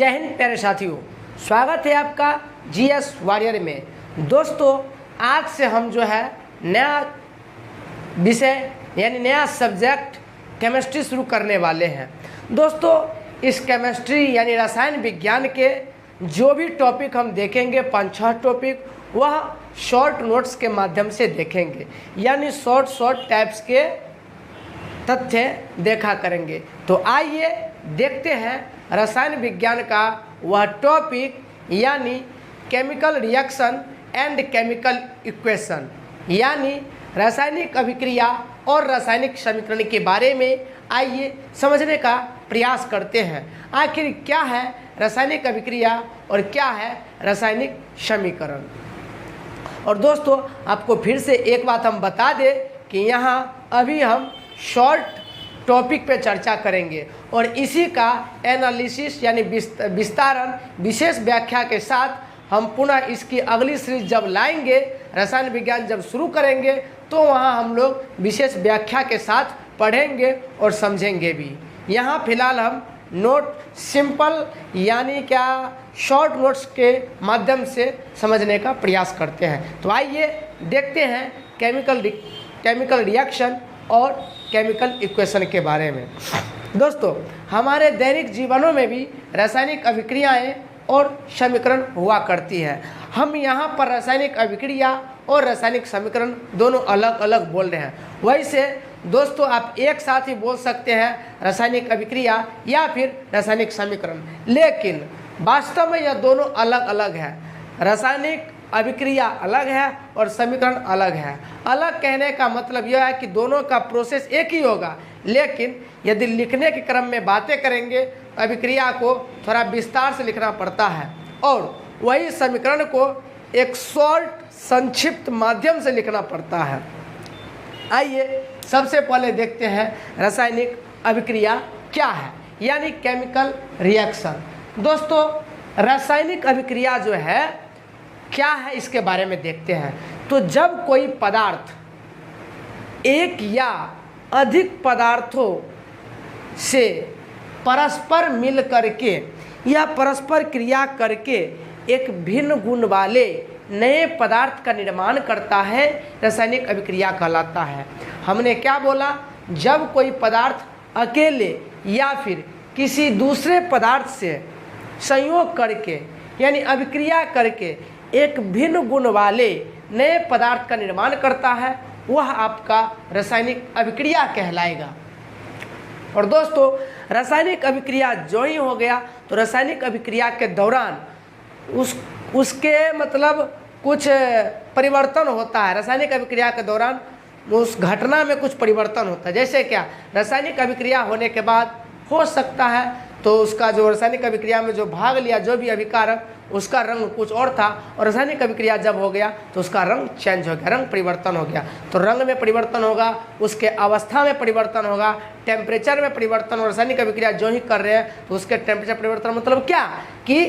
जय हिंद प्यारे साथियों, स्वागत है आपका जीएस वॉरियर में। दोस्तों, आज से हम जो है नया विषय यानी नया सब्जेक्ट केमिस्ट्री शुरू करने वाले हैं। दोस्तों, इस केमिस्ट्री यानी रसायन विज्ञान के जो भी टॉपिक हम देखेंगे 5-6 टॉपिक, वह शॉर्ट नोट्स के माध्यम से देखेंगे, यानी शॉर्ट टाइप्स के तथ्य देखा करेंगे। तो आइए देखते हैं रसायन विज्ञान का वह टॉपिक यानी chemical reaction and chemical equation, यानी रासायनिक अभिक्रिया और रासायनिक समीकरण के बारे में आइए समझने का प्रयास करते हैं। आखिर क्या है रासायनिक अभिक्रिया और क्या है रासायनिक समीकरण। और दोस्तों, आपको फिर से एक बात हम बता दें कि यहाँ अभी हम शॉर्ट टॉपिक पे चर्चा करेंगे और इसी का एनालिसिस यानी विस्तारण विशेष व्याख्या के साथ हम पुनः इसकी अगली सीरीज जब लाएंगे, रसायन विज्ञान जब शुरू करेंगे, तो वहाँ हम लोग विशेष व्याख्या के साथ पढ़ेंगे और समझेंगे भी। यहाँ फिलहाल हम नोट सिंपल यानी क्या शॉर्ट नोट्स के माध्यम से समझने का प्रयास करते हैं। तो आइए देखते हैं केमिकल रिएक्शन और केमिकल इक्वेशन के बारे में। दोस्तों, हमारे दैनिक जीवनों में भी रासायनिक अभिक्रियाएं और समीकरण हुआ करती है। हम यहाँ पर रासायनिक अभिक्रिया और रासायनिक समीकरण दोनों अलग अलग बोल रहे हैं। वैसे दोस्तों, आप एक साथ ही बोल सकते हैं रासायनिक अभिक्रिया या फिर रासायनिक समीकरण, लेकिन वास्तव में यह दोनों अलग अलग है। रासायनिक अभिक्रिया अलग है और समीकरण अलग है। अलग कहने का मतलब यह है कि दोनों का प्रोसेस एक ही होगा, लेकिन यदि लिखने के क्रम में बातें करेंगे तो अभिक्रिया को थोड़ा विस्तार से लिखना पड़ता है और वही समीकरण को एक शॉर्ट संक्षिप्त माध्यम से लिखना पड़ता है। आइए सबसे पहले देखते हैं रासायनिक अभिक्रिया क्या है, यानी केमिकल रिएक्शन। दोस्तों, रासायनिक अभिक्रिया जो है क्या है इसके बारे में देखते हैं। तो जब कोई पदार्थ एक या अधिक पदार्थों से परस्पर मिल करके या परस्पर क्रिया करके एक भिन्न गुण वाले नए पदार्थ का निर्माण करता है, रासायनिक अभिक्रिया कहलाता है। हमने क्या बोला, जब कोई पदार्थ अकेले या फिर किसी दूसरे पदार्थ से संयोग करके यानी अभिक्रिया करके एक भिन्न गुण वाले नए पदार्थ का निर्माण करता है, वह आपका रासायनिक अभिक्रिया कहलाएगा। और दोस्तों, रासायनिक अभिक्रिया जो ही हो गया तो रासायनिक अभिक्रिया के दौरान उसके मतलब कुछ परिवर्तन होता है। रासायनिक अभिक्रिया के दौरान उस घटना में कुछ परिवर्तन होता है। जैसे क्या, रासायनिक अभिक्रिया होने के बाद हो सकता है तो उसका जो रासायनिक अभिक्रिया में जो भाग लिया जो भी अभिकारक, उसका रंग कुछ और था, और रासायनिक अभिक्रिया जब हो गया तो उसका रंग चेंज हो गया, रंग परिवर्तन हो गया। तो रंग में परिवर्तन होगा, उसके अवस्था में परिवर्तन होगा, टेम्परेचर में परिवर्तन। और रासायनिक अभिक्रिया जो ही कर रहे हैं तो उसके टेम्परेचर परिवर्तन मतलब क्या कि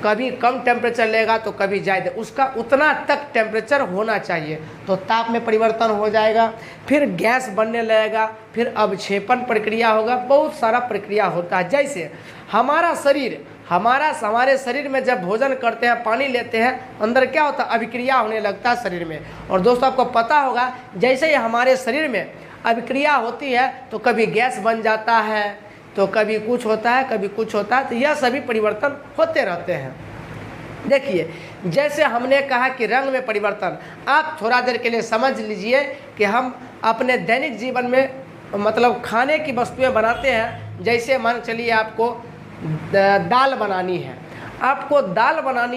कभी कम टेम्परेचर लेगा तो कभी ज़्यादा, उसका उतना तक टेम्परेचर होना चाहिए। तो ताप में परिवर्तन हो जाएगा, फिर गैस बनने लगेगा, फिर अवक्षेपण प्रक्रिया होगा, बहुत सारा प्रक्रिया होता है। जैसे हमारे शरीर में जब भोजन करते हैं, पानी लेते हैं, अंदर क्या होता है, अभिक्रिया होने लगता है शरीर में। और दोस्तों, आपको पता होगा जैसे ही हमारे शरीर में अभिक्रिया होती है तो कभी गैस बन जाता है, तो कभी कुछ होता है, कभी कुछ होता है, तो यह सभी परिवर्तन होते रहते हैं। देखिए, जैसे हमने कहा कि रंग में परिवर्तन, आप थोड़ा देर के लिए समझ लीजिए कि हम अपने दैनिक जीवन में मतलब खाने की वस्तुएं बनाते हैं। जैसे मान चलिए आपको दाल बनानी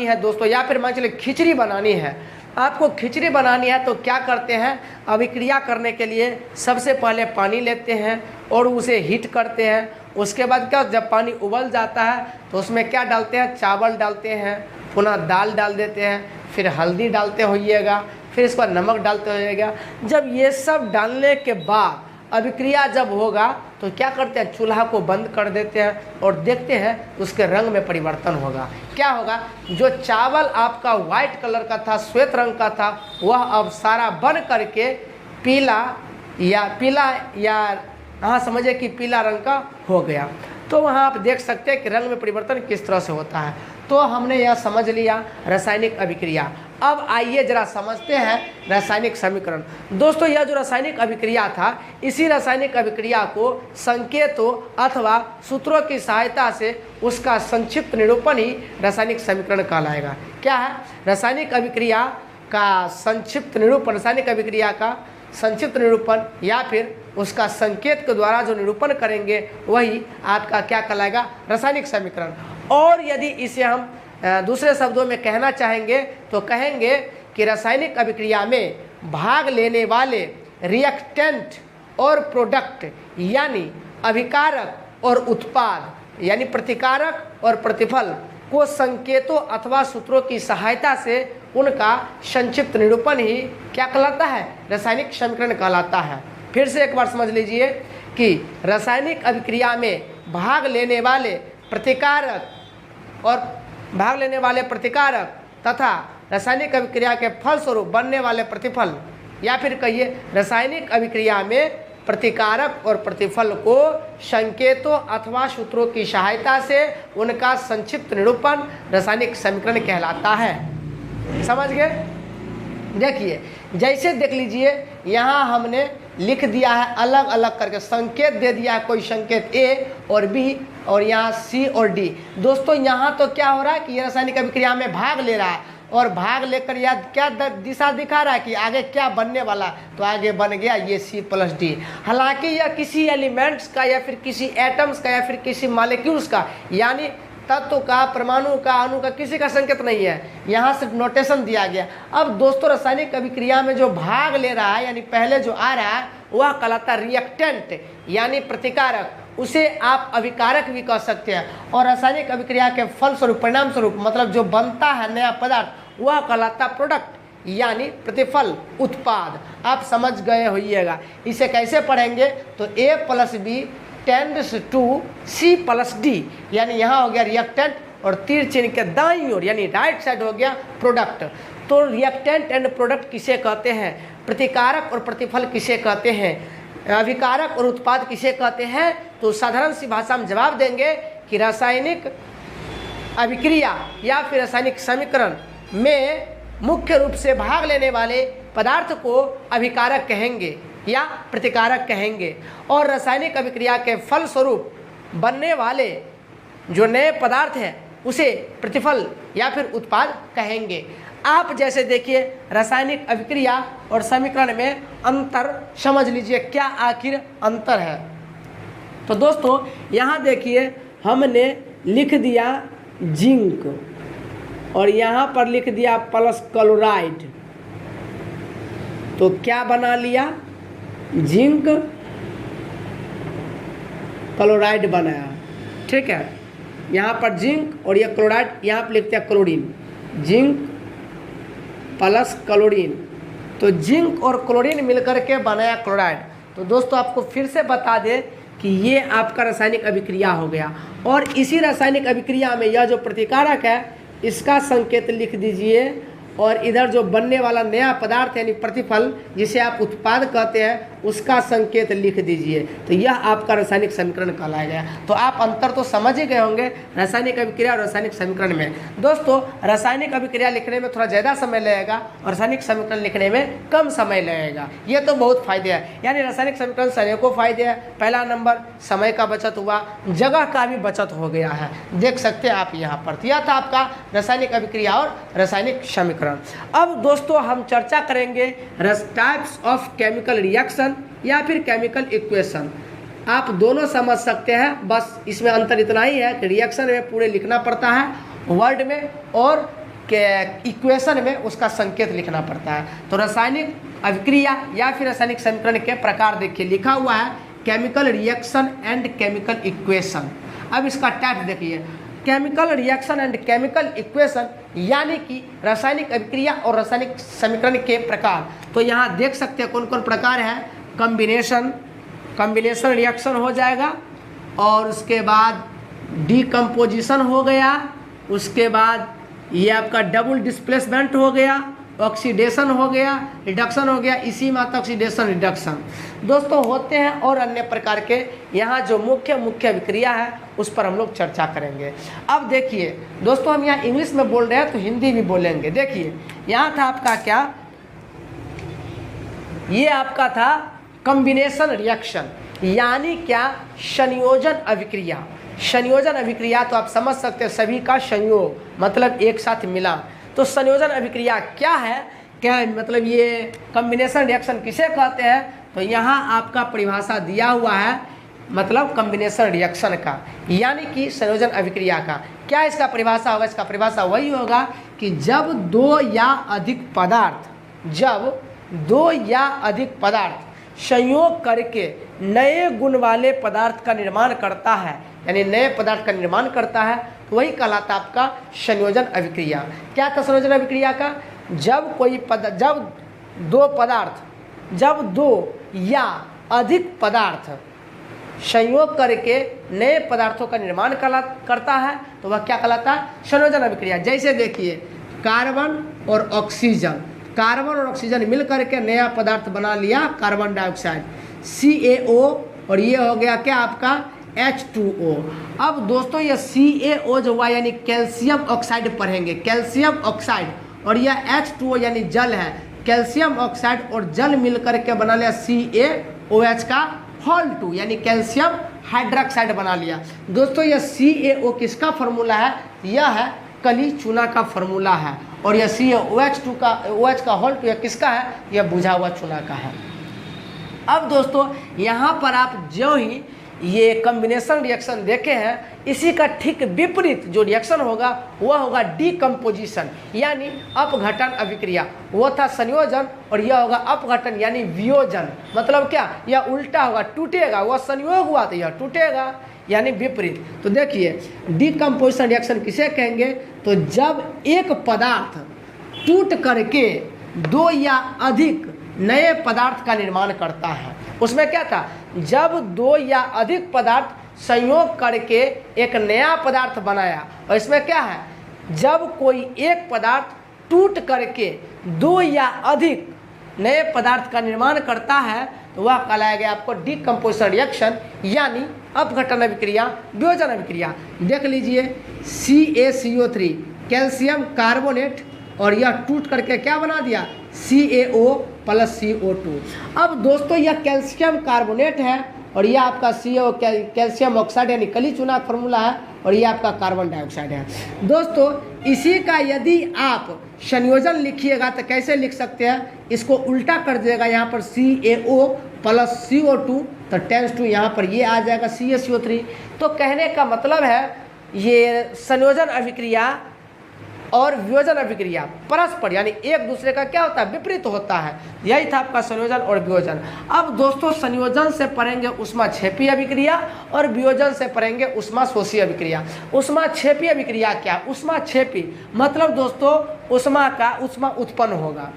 है, दोस्तों, या फिर मान चलिए खिचड़ी बनानी है। आपको खिचड़ी बनानी है तो क्या करते हैं, अभिक्रिया करने के लिए सबसे पहले पानी लेते हैं और उसे हीट करते हैं। उसके बाद क्या, जब पानी उबल जाता है तो उसमें क्या डालते हैं, चावल डालते हैं, पुनः दाल डाल देते हैं, फिर हल्दी डालते होइएगा, फिर इस पर नमक डालते होइएगा। जब ये सब डालने के बाद अभिक्रिया जब होगा तो क्या करते हैं, चूल्हा को बंद कर देते हैं और देखते हैं उसके रंग में परिवर्तन होगा। क्या होगा, जो चावल आपका वाइट कलर का था, श्वेत रंग का था, वह अब सारा बन करके पीला या हाँ समझिए कि पीला रंग का हो गया। तो वहाँ आप देख सकते हैं कि रंग में परिवर्तन किस तरह से होता है। तो हमने यह समझ लिया रासायनिक अभिक्रिया। अब आइए जरा समझते हैं रासायनिक समीकरण। दोस्तों यह जो रासायनिक अभिक्रिया था, इसी रासायनिक अभिक्रिया को संकेतों अथवा सूत्रों की सहायता से उसका संक्षिप्त निरूपण ही रासायनिक समीकरण कहलाएगा। क्या है? रासायनिक अभिक्रिया का संक्षिप्त निरूपण, रासायनिक अभिक्रिया का संक्षिप्त निरूपण या फिर उसका संकेत के द्वारा जो निरूपण करेंगे वही आपका क्या कहलाएगा? रासायनिक समीकरण। और यदि इसे हम दूसरे शब्दों में कहना चाहेंगे तो कहेंगे कि रासायनिक अभिक्रिया में भाग लेने वाले रिएक्टेंट और प्रोडक्ट यानी अभिकारक और उत्पाद यानी प्रतिकारक और प्रतिफल को संकेतों अथवा सूत्रों की सहायता से उनका संक्षिप्त निरूपण ही क्या कहलाता है? रासायनिक समीकरण कहलाता है। फिर से एक बार समझ लीजिए कि रासायनिक अभिक्रिया में भाग लेने वाले प्रतिकारक तथा रासायनिक अभिक्रिया के फलस्वरूप बनने वाले प्रतिफल, या फिर कहिए रासायनिक अभिक्रिया में प्रतिकारक और प्रतिफल को संकेतों अथवा सूत्रों की सहायता से उनका संक्षिप्त निरूपण रासायनिक समीकरण कहलाता है। समझ गए? देखिए, जैसे देख लीजिए यहाँ हमने लिख दिया है अलग अलग करके, संकेत दे दिया है, कोई संकेत ए और बी और यहाँ सी और डी। दोस्तों यहाँ तो क्या हो रहा है कि ये रासायनिक अभिक्रिया में भाग ले रहा है और भाग लेकर यह क्या दिशा दिखा रहा है कि आगे क्या बनने वाला, तो आगे बन गया ये C+D। हालांकि यह किसी एलिमेंट्स का या फिर किसी एटम्स का या फिर किसी मॉलिक्यूल्स का यानी तत्व का, परमाणु का, अणु का किसी का संकेत नहीं है, यहाँ सिर्फ नोटेशन दिया गया। अब दोस्तों रासायनिक अभिक्रिया में जो भाग ले रहा है यानी पहले जो आ रहा है वह कहलाता है रिएक्टेंट यानी प्रतिकारक, उसे आप अभिकारक भी कह सकते हैं। और रासायनिक अभिक्रिया के फलस्वरूप, परिणाम स्वरूप मतलब जो बनता है नया पदार्थ, वह कहलाता प्रोडक्ट यानी प्रतिफल, उत्पाद। आप समझ गए होइएगा। इसे कैसे पढ़ेंगे तो A+B टेंड्स टू C+D यानी यहाँ हो गया रिएक्टेंट और तीर चिन्ह के दाईं ओर यानी राइट साइड हो गया प्रोडक्ट। तो रिएक्टेंट एंड प्रोडक्ट किसे कहते हैं? प्रतिकारक और प्रतिफल किसे कहते हैं? अभिकारक और उत्पाद किसे कहते हैं? तो साधारण सी भाषा में जवाब देंगे कि रासायनिक अभिक्रिया या फिर रासायनिक समीकरण में मुख्य रूप से भाग लेने वाले पदार्थ को अभिकारक कहेंगे या प्रतिकारक कहेंगे, और रासायनिक अभिक्रिया के फलस्वरूप बनने वाले जो नए पदार्थ हैं उसे प्रतिफल या फिर उत्पाद कहेंगे। आप जैसे देखिए रासायनिक अभिक्रिया और समीकरण में अंतर समझ लीजिए, क्या आखिर अंतर है। तो दोस्तों यहाँ देखिए हमने लिख दिया जिंक और यहाँ पर लिख दिया प्लस क्लोराइड, तो क्या बना लिया? जिंक क्लोराइड बनाया। ठीक है, यहाँ पर जिंक और ये क्लोराइड, यहाँ पर लिखते हैं क्लोरीन, जिंक प्लस क्लोरीन, तो जिंक और क्लोरीन मिलकर के बनाया क्लोराइड। तो दोस्तों आपको फिर से बता दें कि ये आपका रासायनिक अभिक्रिया हो गया, और इसी रासायनिक अभिक्रिया में यह जो प्रतिकारक है इसका संकेत लिख दीजिए, और इधर जो बनने वाला नया पदार्थ यानी प्रतिफल जिसे आप उत्पाद कहते हैं उसका संकेत लिख दीजिए। तो यह आपका रासायनिक समीकरण कहलाया गया। तो आप अंतर तो समझ ही गए होंगे रासायनिक अभिक्रिया और रासायनिक समीकरण में। दोस्तों रासायनिक अभिक्रिया लिखने में थोड़ा ज़्यादा समय लगेगा और रासायनिक समीकरण लिखने में कम समय लगेगा। ये तो बहुत फायदे हैं, यानी रासायनिक समीकरण से अनेकों फायदे हैं। पहला नंबर समय का बचत हुआ, जगह का भी बचत हो गया है, देख सकते हैं आप यहाँ पर। यह था आपका रासायनिक अभिक्रिया और रासायनिक समीकरण। अब दोस्तों हम चर्चा करेंगे टाइप्स ऑफ केमिकल रिएक्शन या फिर केमिकल इक्वेशन। आप दोनों समझ सकते हैं, बस इसमें अंतर इतना ही है कि रिएक्शन में पूरे लिखना पड़ता है वर्ड में और इक्वेशन में उसका संकेत लिखना पड़ता है। तो रासायनिक अभिक्रिया या फिर रासायनिक समीकरण के प्रकार देखिए, लिखा हुआ है chemical reaction and chemical equation. अब इसका टाइप देखिए, chemical reaction and chemical equation यानी कि रासायनिक अभिक्रिया और रासायनिक समीकरण के प्रकार। तो यहाँ देख सकते हैं कौन कौन प्रकार है। कॉम्बिनेशन रिएक्शन हो जाएगा, और उसके बाद डीकम्पोजिशन हो गया, उसके बाद ये आपका डबल डिस्प्लेसमेंट हो गया, ऑक्सीडेशन हो गया, रिडक्शन हो गया, इसी में आता ऑक्सीडेशन रिडक्शन दोस्तों होते हैं, और अन्य प्रकार के यहाँ जो मुख्य विक्रिया है उस पर हम लोग चर्चा करेंगे। अब देखिए दोस्तों, हम यहाँ इंग्लिश में बोल रहे हैं तो हिंदी भी बोलेंगे। देखिए यहाँ था आपका क्या, ये आपका था कॉम्बिनेशन रिएक्शन, यानी क्या, संयोजन अभिक्रिया। संयोजन अभिक्रिया तो आप समझ सकते हैं, सभी का संयोग मतलब एक साथ मिला। तो संयोजन अभिक्रिया क्या है, क्या मतलब ये कॉम्बिनेशन रिएक्शन किसे कहते हैं, तो यहाँ आपका परिभाषा दिया हुआ है, मतलब कॉम्बिनेशन रिएक्शन का, यानी कि संयोजन अभिक्रिया का। क्या इसका परिभाषा होगा, इसका परिभाषा वही होगा कि जब दो या अधिक पदार्थ संयोग करके नए गुण वाले पदार्थ का निर्माण करता है, यानी नए पदार्थ का निर्माण करता है, तो वही कहलाता है आपका संयोजन अभिक्रिया। क्या था संयोजन अभिक्रिया का, जब दो या अधिक पदार्थ संयोग करके नए पदार्थों का निर्माण करता है, तो वह क्या कहलाता है, संयोजन अभिक्रिया। जैसे देखिए कार्बन और ऑक्सीजन मिल करके नया पदार्थ बना लिया, कार्बन डाइऑक्साइड CaO, और ये हो गया क्या आपका H2O। अब दोस्तों ये CaO जो हुआ यानी कैल्शियम ऑक्साइड पढ़ेंगे, कैल्शियम ऑक्साइड, और यह H2O यानी जल है, कैल्शियम ऑक्साइड और जल मिल करके बना लिया CaOH का होल 2 यानी कैल्शियम हाइड्रोक्साइड बना लिया। दोस्तों यह CaO किसका फॉर्मूला है, यह है कली चूना का फॉर्मूला है, और यह CaOH का होल 2 किसका है, यह बुझा हुआ चूना का है। अब दोस्तों यहाँ पर आप जो ही ये कॉम्बिनेशन रिएक्शन देखे हैं, इसी का ठीक विपरीत जो रिएक्शन होगा वह होगा डीकम्पोजिशन यानी अपघटन अभिक्रिया। वो था संयोजन और यह होगा अपघटन यानी वियोजन। मतलब क्या, यह उल्टा होगा, टूटेगा, वह संयोग हुआ तो यह टूटेगा यानी विपरीत। तो देखिए डीकम्पोजिशन रिएक्शन किसे कहेंगे, तो जब एक पदार्थ टूट करके दो या अधिक नए पदार्थ का निर्माण करता है। उसमें क्या था, जब दो या अधिक पदार्थ संयोग करके एक नया पदार्थ बनाया, और इसमें क्या है, जब कोई एक पदार्थ टूट करके दो या अधिक नए पदार्थ का निर्माण करता है, तो वह कहलाया गया आपको डीकम्पोजिशन रिएक्शन यानी अपघटन अभिक्रिया, वियोजन अभिक्रिया। देख लीजिए CaCO3 कैल्शियम कार्बोनेट, और यह टूट करके क्या बना दिया, CaO प्लस CO2। अब दोस्तों यह कैल्शियम कार्बोनेट है और यह आपका CO कैल्शियम ऑक्साइड यानी कली चूना फॉर्मूला है, और यह आपका कार्बन डाइऑक्साइड है। दोस्तों इसी का यदि आप संयोजन लिखिएगा तो कैसे लिख सकते हैं, इसको उल्टा कर दिएगा, यहाँ पर CaO प्लस CO2 तो टेंस टू यहाँ पर ये आ जाएगा CaCO3। तो कहने का मतलब है ये संयोजन अभिक्रिया और वियोजन अभिक्रिया परस्पर यानी एक दूसरे का क्या होता है, विपरीत होता है। यही था आपका संयोजन और वियोजन। अब दोस्तों संयोजन से पढ़ेंगे ऊष्माक्षेपी अभिक्रिया और वियोजन से पढ़ेंगे ऊष्माशोषी अभिक्रिया। ऊष्माक्षेपी अभिक्रिया क्या, ऊष्माक्षेपी मतलब दोस्तों ऊष्मा उत्पन्न होगा।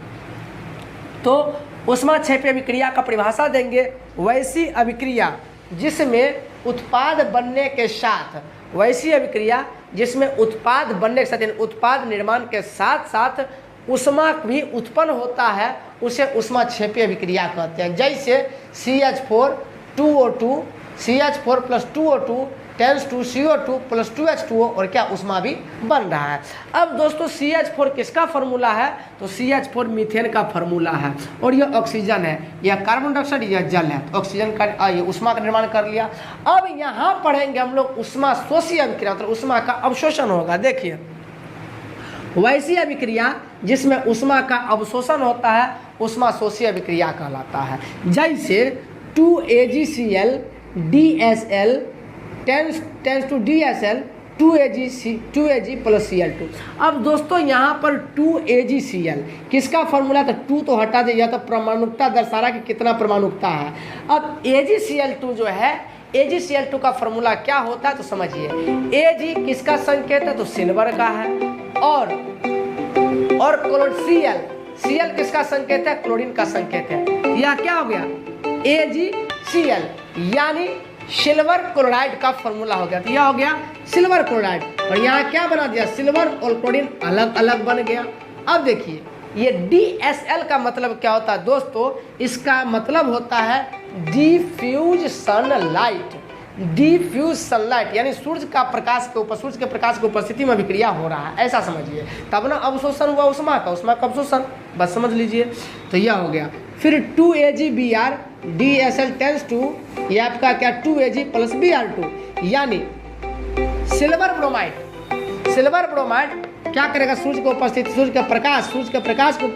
तो ऊष्माक्षेपी अभिक्रिया का परिभाषा देंगे, वैसी अभिक्रिया जिसमें उत्पाद बनने के साथ, वैसी अभिक्रिया जिसमें उत्पाद बनने के साथ उत्पाद निर्माण के साथ साथ ऊष्मा भी उत्पन्न होता है, उसे ऊष्माक्षेपी अभिक्रिया कहते हैं। जैसे CH4 2O2 CH4 plus 2O2 tense to CO2 plus 2H2O और क्या ऊष्मा भी बन रहा है। अब दोस्तों CH4 किसका फॉर्मूला है, तो CH4 मीथेन का फॉर्मूला है, और यह ऑक्सीजन है, यह कार्बन डाइऑक्साइड, यह जल है। तो ऑक्सीजन का ये ऊष्मा का निर्माण कर लिया। अब यहाँ पढ़ेंगे हम लोग ऊष्माशोषी अभिक्रिया, मतलब ऊष्मा का अवशोषण होगा। देखिए वैसी अभिक्रिया जिसमें ऊष्मा का अवशोषण होता है ऊष्माशोषी अभिक्रिया कहलाता है। जैसे 2AgCl DSL tends to DSL 2Ag plus Cl2। अब दोस्तों यहाँ पर 2AgCl किसका फॉर्मूला, तो 2 तो हटा दे, यह तो परमाणुकता दर्शा रहा कि कितना परमाणुकता है। अब AgCl2 जो है, AgCl2 का फॉर्मूला क्या होता है तो समझिए। Ag किसका संकेत है, तो सिल्वर का है, और Cl किसका संकेत है, क्लोरीन का संकेत है। यह क्या हो गया, AgCl यानी सिल्वर क्लोराइड का फॉर्मूला हो गया। तो यह हो गया सिल्वर क्लोराइड, और यहाँ क्या बना दिया, सिल्वर और क्लोरीन अलग अलग बन गया। अब देखिए ये DSL का मतलब क्या होता है दोस्तों? इसका मतलब होता है डिफ्यूज सनलाइट। डिफ्यूज सनलाइट यानी सूर्य का प्रकाश के ऊपर, सूर्य के प्रकाश की उपस्थिति में अभिक्रिया हो रहा है, ऐसा समझिए। तब ना अवशोषण हुआ उष्मा का, उष्मा का अवशोषण, बस समझ लीजिए। तो यह हो गया। फिर 2AgBr DSL टेंस टू, ये आपका क्या 2Ag + Br2 यानी सिल्वर ब्रोमाइड। सिल्वर ब्रोमाइड क्या करेगा? सूर्य को उपस्थिति, सूर्य का प्रकाश को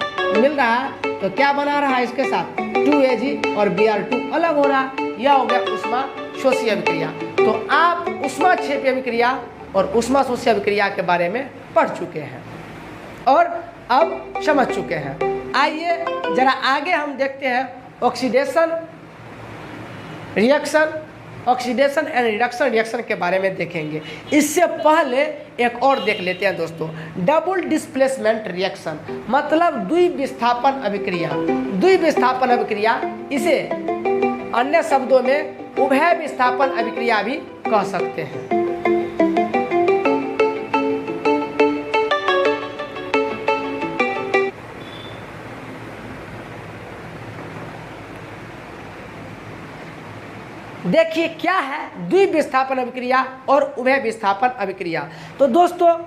मिल रहा है तो क्या बना रहा है इसके साथ? 2Ag और Br2 अलग हो रहा है। यह हो गया उष्मा शोषी अभिक्रिया। तो आप उष्मा क्षेपी अभिक्रिया और उष्मा शोषी अभिक्रिया के बारे में पढ़ चुके हैं और अब समझ चुके हैं। आइए जरा आगे हम देखते हैं oxidation reaction, oxidation and reduction reaction के बारे में देखेंगे। इससे पहले एक और देख लेते हैं दोस्तों, डबल डिस्प्लेसमेंट रिएक्शन मतलब द्विविस्थापन अभिक्रिया। द्विविस्थापन अभिक्रिया, इसे अन्य शब्दों में उभय विस्थापन अभिक्रिया भी कह सकते हैं। देखिए क्या है द्विविस्थापन अभिक्रिया और उभय विस्थापन अभिक्रिया। तो दोस्तों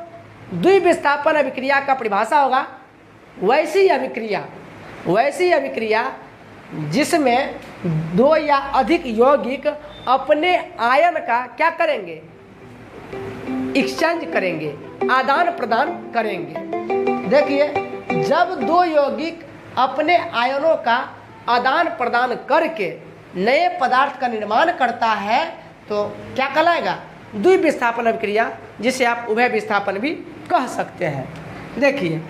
द्विविस्थापन अभिक्रिया का परिभाषा होगा वैसी अभिक्रिया जिसमें दो या अधिक यौगिक अपने आयन का क्या करेंगे? एक्सचेंज करेंगे, आदान प्रदान करेंगे। देखिए जब दो यौगिक अपने आयनों का आदान प्रदान करके नए पदार्थ का निर्माण करता है तो क्या कहलाएगा? द्विविस्थापन अभिक्रिया, जिसे आप उभय विस्थापन भी कह सकते हैं। देखिए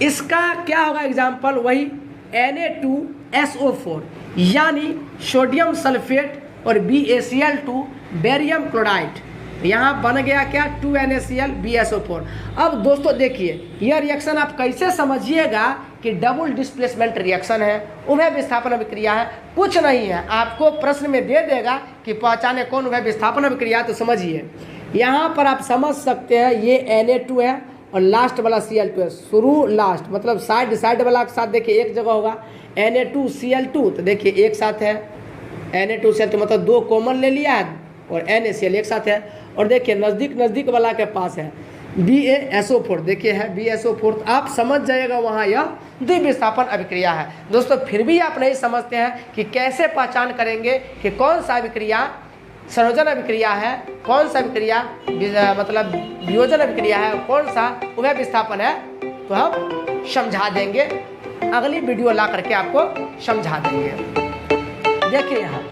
इसका क्या होगा एग्जाम्पल? वही Na2SO4 यानी सोडियम सल्फेट और BaCl2 बेरियम क्लोराइड, यहाँ बन गया क्या? 2NaCl BSO4। अब दोस्तों देखिए यह रिएक्शन आप कैसे समझिएगा कि डबल डिस्प्लेसमेंट रिएक्शन है, उभय विस्थापन अभिक्रिया है, कुछ नहीं है। आपको प्रश्न में दे देगा कि पहचाने कौन उभय विस्थापन अभिक्रिया। तो समझिए यहाँ पर आप समझ सकते हैं ये Na2 है और लास्ट वाला Cl2 है। शुरू लास्ट मतलब साइड वाला के साथ देखिए एक जगह होगा Na2Cl2, तो देखिए एक साथ है Na2Cl2 मतलब दो कॉमन ले लिया है और NaCl एक साथ है। और देखिए नज़दीक वाला के पास है BaSO4, देखिए है BaSO4, तो आप समझ जाइएगा वहाँ यह द्विविस्थापन अभिक्रिया है। दोस्तों फिर भी आप नहीं समझते हैं कि कैसे पहचान करेंगे कि कौन सा अभिक्रिया संयोजन अभिक्रिया है, कौन सा अभिक्रिया मतलब वियोजन अभिक्रिया है, कौन सा उभय विस्थापन है, तो हम समझा देंगे, अगली वीडियो ला करके आपको समझा देंगे। देखिए यहाँ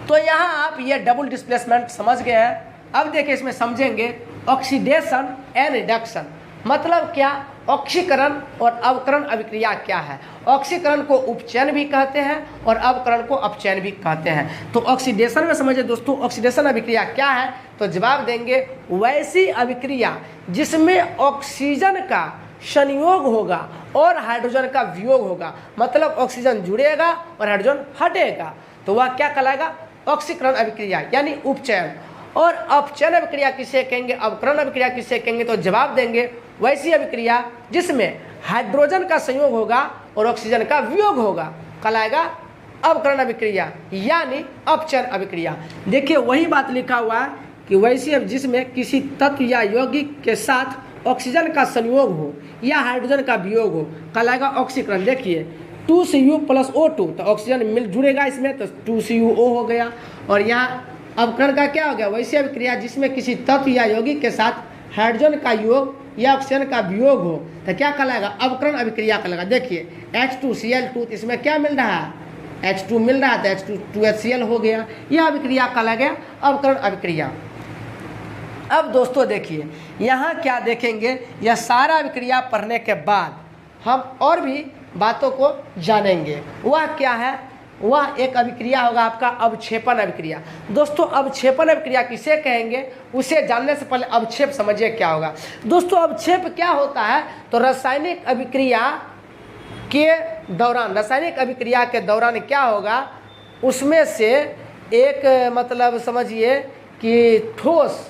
तो यहाँ आप ये डबल डिस्प्लेसमेंट समझ गए हैं। अब देखिए इसमें समझेंगे ऑक्सीडेशन एंड रिडक्शन मतलब क्या? ऑक्सीकरण और अवकरण अभिक्रिया क्या है? ऑक्सीकरण को उपचयन भी कहते हैं और अवकरण को अपचयन भी कहते हैं। तो ऑक्सीडेशन में समझिए दोस्तों ऑक्सीडेशन अभिक्रिया क्या है? तो जवाब देंगे वैसी अभिक्रिया जिसमें ऑक्सीजन का संयोग होगा और हाइड्रोजन का वियोग होगा, मतलब ऑक्सीजन जुड़ेगा और हाइड्रोजन हटेगा, तो वह क्या कहलाएगा? ऑक्सीकरण अभिक्रिया यानी उपचयन। और अपचयन अभिक्रिया किसे कहेंगे? अवकरण अभिक्रिया किसे कहेंगे? तो जवाब देंगे वैसी अभिक्रिया जिसमें हाइड्रोजन का संयोग होगा और ऑक्सीजन का वियोग होगा, कहलाएगा अवकरण अभिक्रिया यानी अपचयन अभिक्रिया। देखिए वही बात लिखा हुआ है कि वैसी जिसमें किसी तत्व या यौगिक के साथ ऑक्सीजन का संयोग हो या हाइड्रोजन का वियोग हो, कहलाएगा ऑक्सीकरण। देखिए 2Cu + O2, तो ऑक्सीजन मिल जुड़ेगा इसमें तो 2CuO हो गया। और यहाँ अवकरण का क्या हो गया? वैसी अभिक्रिया जिसमें किसी तत्व या यौगिक के साथ हाइड्रोजन का योग या ऑक्सीजन का वियोग हो, तो क्या कहलाएगा? अवकरण अभिक्रिया कहलाएगा। देखिए H2Cl2, इसमें क्या मिल रहा है? H2 मिल रहा है तो H2HCl हो गया, यह अभिक्रिया कहलाएगा अवकरण अभिक्रिया। अब दोस्तों देखिए यहाँ क्या देखेंगे, यह सारा अभिक्रिया पढ़ने के बाद हम और भी बातों को जानेंगे। वह क्या है? वह एक अभिक्रिया होगा आपका अवक्षेपण अभिक्रिया। दोस्तों अवक्षेपण अभिक्रिया किसे कहेंगे उसे जानने से पहले अवक्षेप समझिए क्या होगा। दोस्तों अवक्षेप क्या होता है? तो रासायनिक अभिक्रिया के दौरान क्या होगा, उसमें से एक मतलब समझिए कि ठोस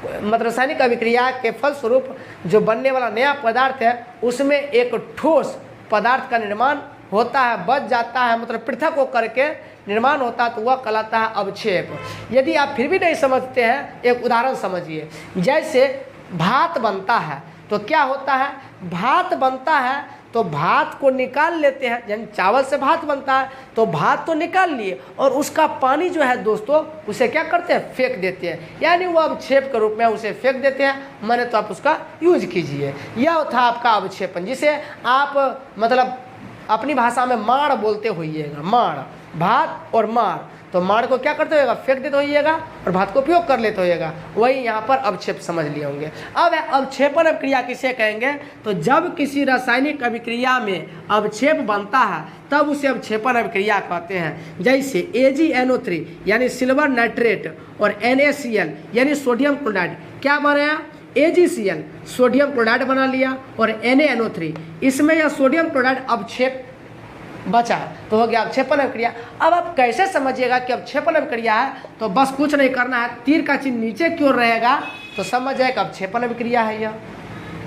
मतलब रासायनिक अभिक्रिया के फलस्वरूप जो बनने वाला नया पदार्थ है उसमें एक ठोस पदार्थ का निर्माण होता है, बच जाता है, मतलब पृथक होकर के निर्माण होता है, तो वह कहलाता है अवक्षेप। यदि आप फिर भी नहीं समझते हैं, एक उदाहरण समझिए। जैसे भात बनता है तो क्या होता है, भात बनता है तो भात को निकाल लेते हैं, यानी चावल से भात बनता है तो भात तो निकाल लिए और उसका पानी जो है दोस्तों उसे क्या करते हैं, फेंक देते हैं, यानी वो अवक्षेप के रूप में उसे फेंक देते हैं। मैंने तो आप उसका यूज कीजिए। यह था आपका अवक्षेपन, जिसे आप मतलब अपनी भाषा में माड़ बोलते होइएगा। माड़, भात और माड़, तो माड़ को क्या करते होइएगा, फेंक देते होइएगा और भात को उपयोग कर लेते होइएगा। वही यहाँ पर अवक्षेप समझ लिए होंगे। अब अवक्षेपन अभिक्रिया किसे कहेंगे, तो जब किसी रासायनिक अभिक्रिया में अवक्षेप बनता है तब उसे अवक्षेपन अभिक्रिया कहते हैं। जैसे AgNO3 यानी सिल्वर नाइट्रेट और NaCl यानी सोडियम क्लोराइड क्या बनाया, AgCl सोडियम क्लोराइड बना लिया और NaNO3, इसमें यह सोडियम क्लोराइड अवक्षेप बचा तो हो गया अवक्षेपन अभिक्रिया। अब आप कैसे समझिएगा कि अवक्षेपन अभिक्रिया है, तो बस कुछ नहीं करना है, तीर का चिन्ह नीचे की ओर रहेगा तो समझ जाएगा अवक्षेपन अभिक्रिया है, यह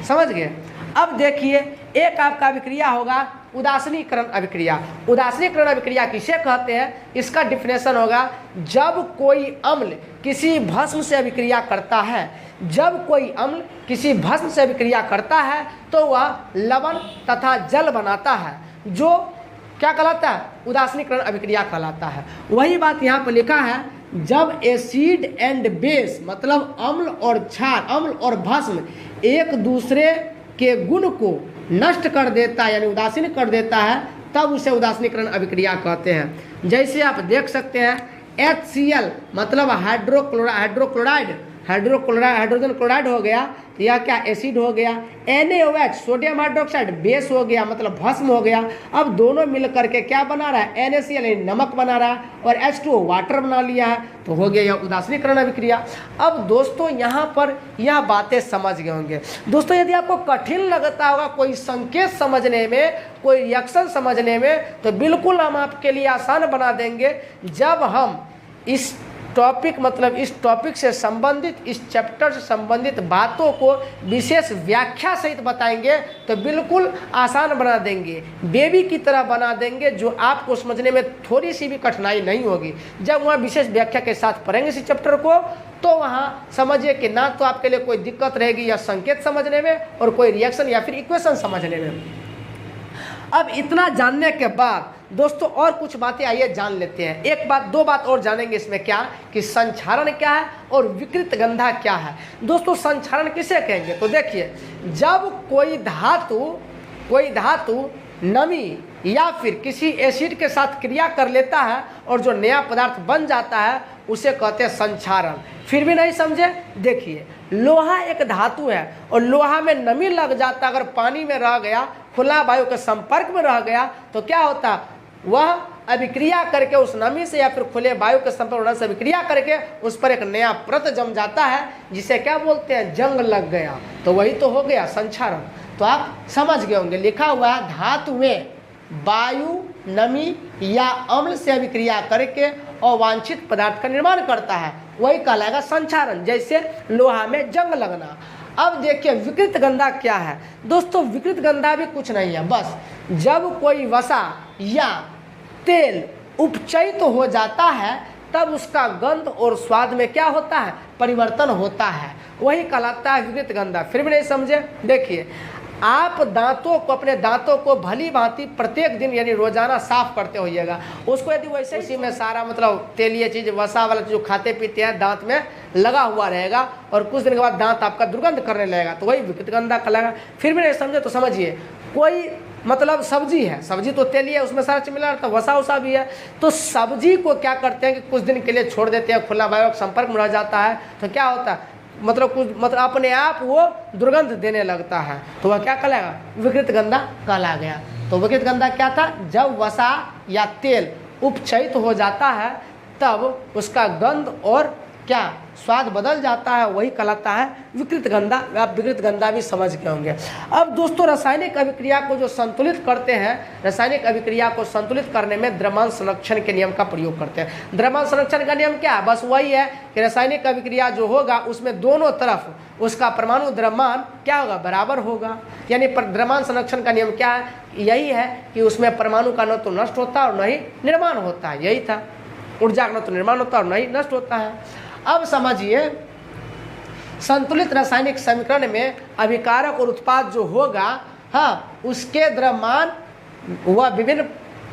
समझ गए। अब देखिए एक आपका अभिक्रिया होगा उदासीनीकरण अभिक्रिया। उदासीनीकरण अभिक्रिया किसे कहते हैं, इसका डिफिनेशन होगा, जब कोई अम्ल किसी भस्म से अभिक्रिया करता है, जब कोई अम्ल किसी भस्म से अभिक्रिया करता है तो वह लवण तथा जल बनाता है, जो क्या कहलाता है, उदासीनीकरण अभिक्रिया कहलाता है। वही बात यहाँ पर लिखा है, जब एसिड एंड बेस मतलब अम्ल और क्षार, अम्ल और भस्म एक दूसरे के गुण को नष्ट कर देता है यानी उदासीन कर देता है, तब उसे उदासीनीकरण अभिक्रिया कहते हैं। जैसे आप देख सकते हैं HCl मतलब हाइड्रोजन क्लोराइड हो गया, तो यह क्या एसिड हो गया। NaOH सोडियम हाइड्रोक्साइड बेस हो गया मतलब भस्म हो गया। अब दोनों मिल करके क्या बना रहा है, NaCl यानी नमक बना रहा है और H2O वाटर बना लिया है, तो हो गया यह उदासीनीकरण अभिक्रिया। अब दोस्तों यहाँ पर यह बातें समझ गए होंगे। दोस्तों यदि आपको कठिन लगता होगा कोई संकेत समझने में, कोई रिएक्शन समझने में, तो बिल्कुल हम आपके लिए आसान बना देंगे। जब हम इस टॉपिक मतलब इस टॉपिक से संबंधित, इस चैप्टर से संबंधित बातों को विशेष व्याख्या सहित बताएंगे तो बिल्कुल आसान बना देंगे, बेबी की तरह बना देंगे, जो आपको समझने में थोड़ी सी भी कठिनाई नहीं होगी। जब वहाँ विशेष व्याख्या के साथ पढ़ेंगे इस चैप्टर को, तो वहाँ समझिए कि ना तो आपके लिए कोई दिक्कत रहेगी या संकेत समझने में और कोई रिएक्शन या फिर इक्वेशन समझने में। अब इतना जानने के बाद दोस्तों और कुछ बातें आइए जान लेते हैं। एक बात, दो बात और जानेंगे इसमें, क्या कि संक्षारण क्या है और विकृत गंधा क्या है। दोस्तों संक्षारण किसे कहेंगे, तो देखिए जब कोई धातु नमी या फिर किसी एसिड के साथ क्रिया कर लेता है और जो नया पदार्थ बन जाता है उसे कहते हैं संक्षारण। फिर भी नहीं समझे, देखिए लोहा एक धातु है और लोहा में नमी लग जाता, अगर पानी में रह गया, खुला वायु के संपर्क में रह गया, तो क्या होता, वह अभिक्रिया करके उस नमी से या फिर खुले वायु के संपर्क से अभिक्रिया करके उस पर एक नया परत जम जाता है, जिसे क्या बोलते हैं, जंग लग गया, तो वही तो हो गया संक्षारण। तो आप समझ गए होंगे, लिखा हुआ है धातुएं वायु, नमी या अम्ल से अभिक्रिया करके अवांछित पदार्थ का निर्माण करता है, वही कहलाएगा संक्षारण। जैसे लोहा में जंग लगना। अब देखिए विकृत गंधा क्या है। दोस्तों विकृत गंधा भी कुछ नहीं है, बस जब कोई वसा या तेल उपचयित हो जाता है तब उसका गंध और स्वाद में क्या होता है, परिवर्तन होता है, वही कहलाता है विकृत गंधा। फिर भी नहीं समझे, देखिए आप दांतों को, अपने दांतों को भली भांति प्रत्येक दिन यानी रोजाना साफ करते होइएगा। उसको यदि वैसे इसी में सारा मतलब तेलीय चीज, वसा वाला जो खाते पीते हैं दांत में लगा हुआ रहेगा और कुछ दिन के बाद दांत आपका दुर्गंध करने लगेगा, तो वही विकृत गंधा कहलाएगा। फिर भी नहीं समझे तो समझिए, कोई मतलब सब्जी है, सब्जी तो तेली है, उसमें सारा चीज मिला रहता है, वसा उसा भी है, तो सब्जी को क्या करते हैं कि कुछ दिन के लिए छोड़ देते हैं, खुला वायु के संपर्क में रह जाता है, तो क्या होता है, मतलब अपने आप वो दुर्गंध देने लगता है, तो वह क्या कहलाएगा, विकृत गंधा कहला गया। तो विकृत गंधा क्या था, जब वसा या तेल उपचयित हो जाता है तब उसका गंध और क्या स्वाद बदल जाता है, वही कहलाता है विकृत गंधा। आप विकृत गंधा भी समझ गए होंगे। अब दोस्तों रासायनिक अभिक्रिया को जो संतुलित करते हैं, रासायनिक अभिक्रिया को संतुलित करने में द्रव्यमान संरक्षण के नियम का प्रयोग करते हैं। द्रव्यमान संरक्षण का नियम क्या है? बस वही है कि रासायनिक अभिक्रिया जो होगा उसमें दोनों तरफ उसका परमाणु द्रव्यमान क्या होगा? बराबर होगा। यानी द्रव्यमान संरक्षण का नियम क्या है? यही है कि उसमें परमाणु का न तो नष्ट होता और न ही निर्माण होता है। यही था, ऊर्जा का न तो निर्माण होता और न ही नष्ट होता है। अब समझिए, संतुलित रासायनिक समीकरण में अभिकारक और उत्पाद जो होगा, हाँ, उसके द्रव्यमान वह विभिन्न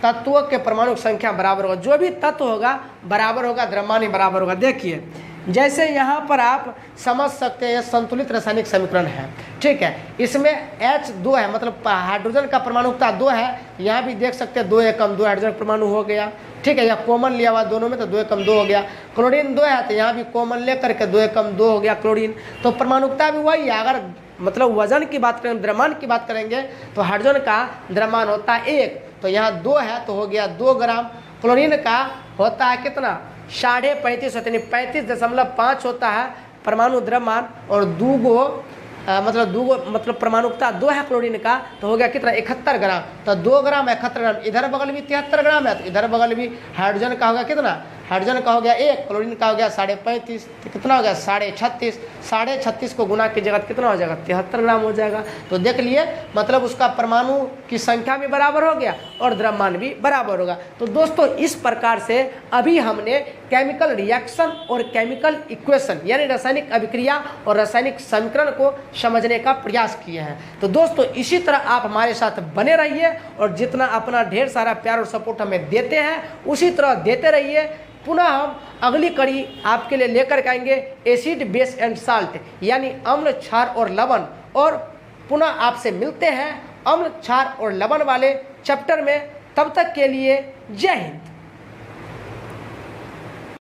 तत्वों के परमाणु की संख्या बराबर होगा। जो भी तत्व होगा बराबर होगा, द्रव्यमान ही बराबर होगा। देखिए जैसे यहाँ पर आप समझ सकते हैं संतुलित रासायनिक समीकरण है, ठीक है। इसमें H 2 है, मतलब हाइड्रोजन का परमाणुकता 2 है। यहाँ भी देख सकते हैं 2 एकम 2 हाइड्रोजन परमाणु हो गया, ठीक है। यह कॉमन लिया हुआ दोनों में तो 2 एकम 2 हो गया। क्लोरीन 2 है तो यहाँ भी कॉमन लेकर के 2 एकम 2 हो गया क्लोरीन। तो परमाणुकता भी वही है। अगर मतलब वजन की बात करें, द्रव्यमान की बात करेंगे तो हाइड्रोजन का द्रव्यमान होता है 1, तो यहाँ 2 है तो हो गया 2 ग्राम। क्लोरीन का होता है कितना? 35.5 होता है, यानी 35.5 होता है परमाणु द्रव्यमान। और मतलब परमाणुकता 2 है क्लोरीन का, तो हो गया कितना? 71 ग्राम। तो 2 ग्राम 71 ग्राम। इधर बगल भी 73 ग्राम है तो इधर बगल भी हाइड्रोजन का होगा कितना? हाइड्रोजन का हो गया 1, क्लोरीन का हो गया 35.5, तो कितना हो गया? 36.5। 36.5 को गुना कीजिएगा तो कितना हो जाएगा? 73 ग्राम हो जाएगा। तो देख लिए, मतलब उसका परमाणु की संख्या भी बराबर हो गया और द्रव्यमान भी बराबर होगा। तो दोस्तों इस प्रकार से अभी हमने केमिकल रिएक्शन और केमिकल इक्वेशन यानी रासायनिक अभिक्रिया और रासायनिक समीकरण को समझने का प्रयास किए हैं। तो दोस्तों इसी तरह आप हमारे साथ बने रहिए और जितना अपना ढेर सारा प्यार और सपोर्ट हमें देते हैं उसी तरह देते रहिए। पुनः हम अगली कड़ी आपके लिए लेकर के आएंगे एसिड बेस एंड साल्ट यानी अम्ल, क्षार और लवण, और पुनः आपसे मिलते हैं अम्ल, क्षार और लवण वाले चैप्टर में। तब तक के लिए जय हिंद।